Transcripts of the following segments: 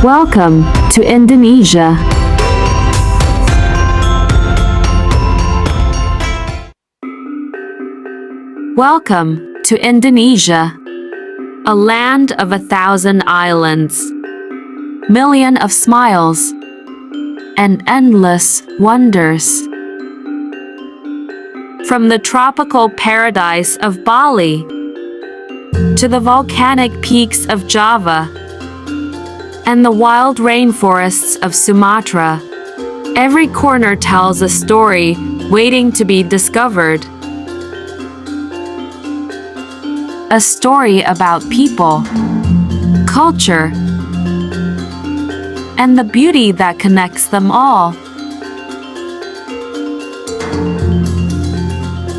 Welcome to Indonesia. Welcome to Indonesia, a land of 1,000 islands, million of smiles, and endless wonders. From the tropical paradise of Bali to the volcanic peaks of Java and the wild rainforests of Sumatra, every corner tells a story waiting to be discovered. A story about people, culture, and the beauty that connects them all.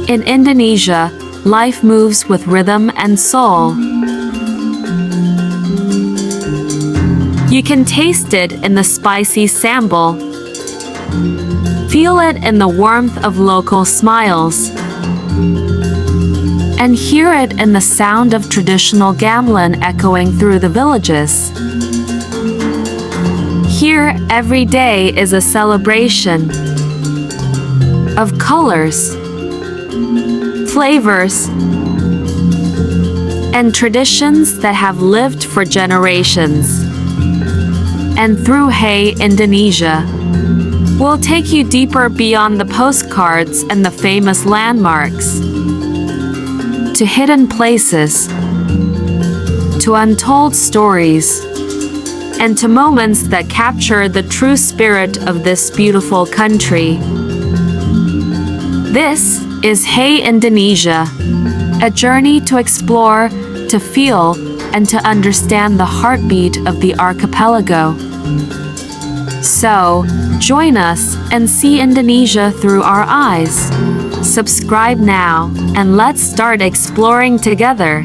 In Indonesia, life moves with rhythm and soul. You can taste it in the spicy sambal, feel it in the warmth of local smiles, and hear it in the sound of traditional gamelan echoing through the villages. Here, every day is a celebration of colors, flavors, and traditions that have lived for generations. And through Hey Indonesia, we'll take you deeper beyond the postcards and the famous landmarks, to hidden places, to untold stories, and to moments that capture the true spirit of this beautiful country. This is Hey Indonesia, a journey to explore, to feel, and to understand the heartbeat of the archipelago. So, join us and see Indonesia through our eyes. Subscribe now, and let's start exploring together.